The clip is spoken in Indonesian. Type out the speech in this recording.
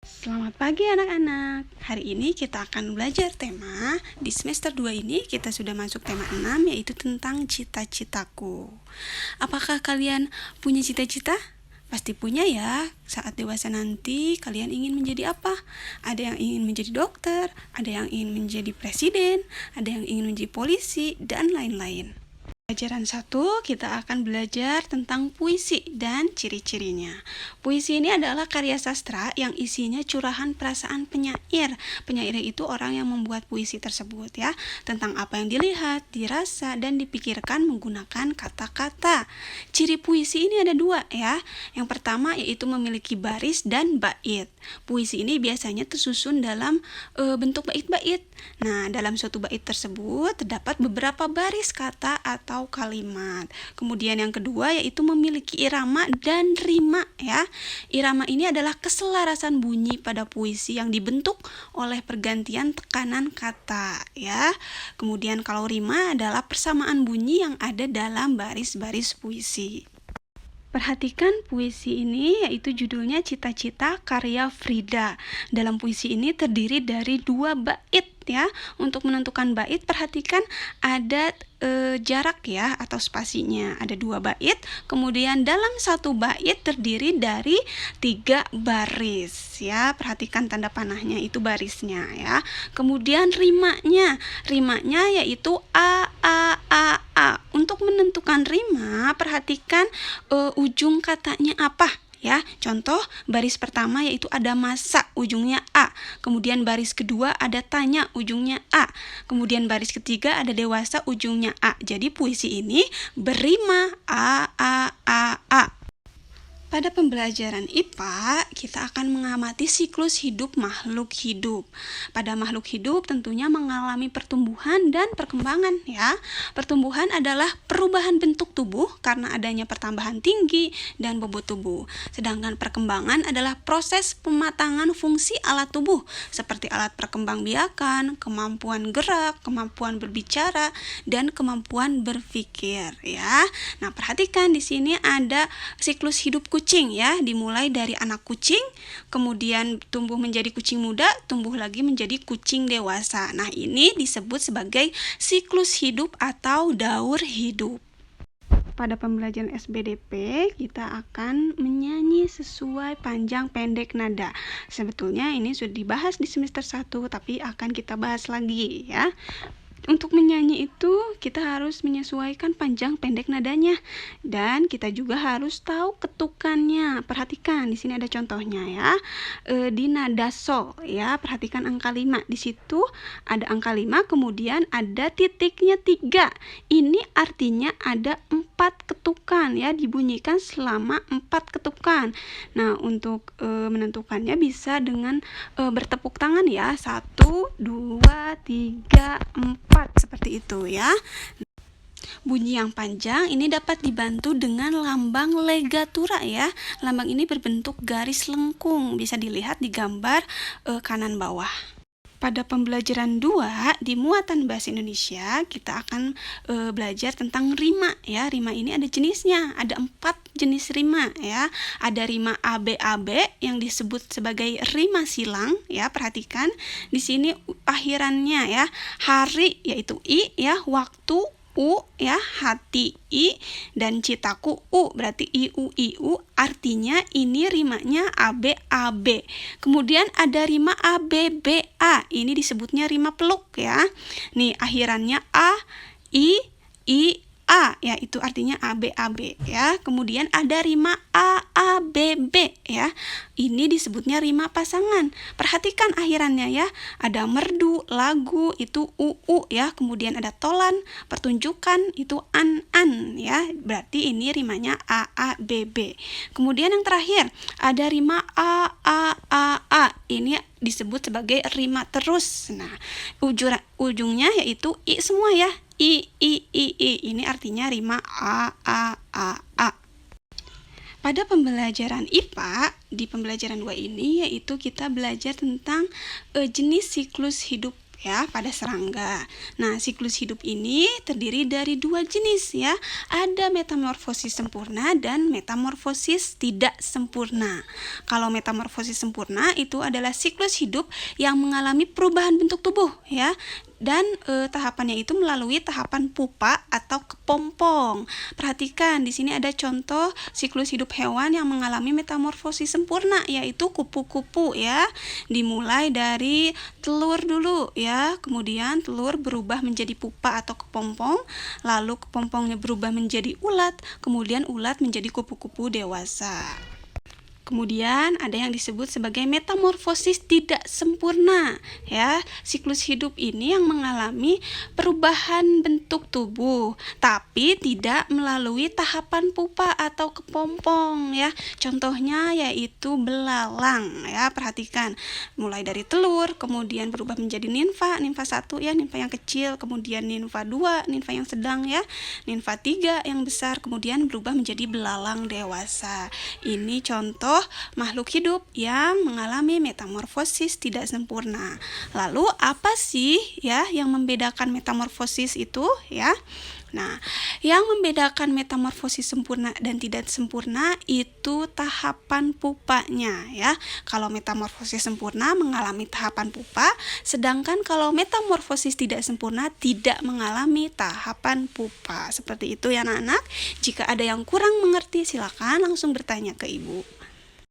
Selamat pagi anak-anak. Hari ini kita akan belajar tema. Di semester 2 ini kita sudah masuk tema 6 yaitu tentang cita-citaku. Apakah kalian punya cita-cita? Pasti punya ya. Saat dewasa nanti kalian ingin menjadi apa? Ada yang ingin menjadi dokter, ada yang ingin menjadi presiden, ada yang ingin menjadi polisi, dan lain-lain. Pelajaran 1, kita akan belajar tentang puisi dan ciri-cirinya. Puisi ini adalah karya sastra yang isinya curahan perasaan penyair. Penyair itu orang yang membuat puisi tersebut ya, tentang apa yang dilihat, dirasa, dan dipikirkan menggunakan kata-kata. Ciri puisi ini ada 2 ya. Yang pertama yaitu memiliki baris dan bait. Puisi ini biasanya tersusun dalam bentuk bait-bait. Nah, dalam suatu bait tersebut terdapat beberapa baris kata atau kalimat. Kemudian yang kedua yaitu memiliki irama dan rima ya. Irama ini adalah keselarasan bunyi pada puisi yang dibentuk oleh pergantian tekanan kata ya. Kemudian kalau rima adalah persamaan bunyi yang ada dalam baris-baris puisi. Perhatikan puisi ini yaitu judulnya Cita-Cita karya Frida. Dalam puisi ini terdiri dari 2 bait ya. Untuk menentukan bait perhatikan ada jarak ya atau spasinya. Ada 2 bait. Kemudian dalam satu bait terdiri dari 3 baris ya. Perhatikan tanda panahnya itu barisnya ya. Kemudian rimanya yaitu a. Untuk menentukan rima perhatikan ujung katanya apa ya. Contoh baris pertama yaitu ada masa, ujungnya a. Kemudian baris kedua ada tanya, ujungnya a. Kemudian baris ketiga ada dewasa, ujungnya a. Jadi puisi ini berima a. Pada pembelajaran IPA, kita akan mengamati siklus hidup makhluk hidup. Pada makhluk hidup tentunya mengalami pertumbuhan dan perkembangan ya. Pertumbuhan adalah perubahan bentuk tubuh karena adanya pertambahan tinggi dan bobot tubuh. Sedangkan perkembangan adalah proses pematangan fungsi alat tubuh seperti alat perkembangbiakan, kemampuan gerak, kemampuan berbicara, dan kemampuan berpikir ya. Nah, perhatikan di sini ada siklus hidup kucing ya, dimulai dari anak kucing, kemudian tumbuh menjadi kucing muda, tumbuh lagi menjadi kucing dewasa. Nah, ini disebut sebagai siklus hidup atau daur hidup. Pada pembelajaran SBDP, kita akan menyanyi sesuai panjang pendek nada. Sebetulnya ini sudah dibahas di semester 1, tapi akan kita bahas lagi ya. Untuk menyanyi itu kita harus menyesuaikan panjang pendek nadanya dan kita juga harus tahu ketukannya. Perhatikan di sini ada contohnya ya. Di nada sol ya, perhatikan angka 5. Di situ ada angka 5 kemudian ada titiknya 3. Ini artinya ada 4 ketukan ya, dibunyikan selama 4 ketukan. Nah, untuk menentukannya bisa dengan bertepuk tangan ya. 1, 2, 3, 4 seperti itu ya. Bunyi yang panjang ini dapat dibantu dengan lambang legatura ya. Lambang ini berbentuk garis lengkung, bisa dilihat di gambar kanan bawah. Pada pembelajaran 2 di muatan bahasa Indonesia kita akan belajar tentang rima ya. Rima ini ada jenisnya, ada 4 jenis rima ya. Ada rima ABAB yang disebut sebagai rima silang ya. Perhatikan di sini akhirannya ya. Hari yaitu i ya, waktu U ya, hati I, dan citaku U, berarti IU artinya ini rimanya ABAB. Kemudian ada rima ABBA, ini disebutnya rima peluk ya. Nih akhirannya A, I, A ya, itu artinya ABAB ya. Kemudian ada rima AABB ya. Ini disebutnya rima pasangan. Perhatikan akhirannya ya. Ada merdu, lagu itu UU ya. Kemudian ada tolan, pertunjukan itu an ya. Berarti ini rimanya AABB. Kemudian yang terakhir ada rima A. Ini disebut sebagai rima terus. Nah, ujungnya yaitu I semua ya. I. Ini artinya rima A. Pada pembelajaran IPA, di pembelajaran 2 ini yaitu kita belajar tentang jenis siklus hidup ya pada serangga. Nah, siklus hidup ini terdiri dari dua jenis ya. Ada metamorfosis sempurna dan metamorfosis tidak sempurna. Kalau metamorfosis sempurna itu adalah siklus hidup yang mengalami perubahan bentuk tubuh ya. Dan tahapannya itu melalui tahapan pupa atau kepompong. Perhatikan di sini ada contoh siklus hidup hewan yang mengalami metamorfosis sempurna, yaitu kupu-kupu ya. Dimulai dari telur dulu ya, kemudian telur berubah menjadi pupa atau kepompong, lalu kepompongnya berubah menjadi ulat, kemudian ulat menjadi kupu-kupu dewasa. Kemudian ada yang disebut sebagai metamorfosis tidak sempurna ya. Siklus hidup ini yang mengalami perubahan bentuk tubuh tapi tidak melalui tahapan pupa atau kepompong ya. Contohnya yaitu belalang ya. Perhatikan, mulai dari telur kemudian berubah menjadi nimfa 1 ya, nimfa yang kecil, kemudian nimfa 2, nimfa yang sedang ya, nimfa 3 yang besar, kemudian berubah menjadi belalang dewasa. Ini contoh makhluk hidup yang mengalami metamorfosis tidak sempurna. Lalu apa sih ya yang membedakan metamorfosis itu ya? Nah, yang membedakan metamorfosis sempurna dan tidak sempurna itu tahapan pupanya ya. Kalau metamorfosis sempurna mengalami tahapan pupa, sedangkan kalau metamorfosis tidak sempurna tidak mengalami tahapan pupa. Seperti itu ya anak-anak. Jika ada yang kurang mengerti silakan langsung bertanya ke ibu.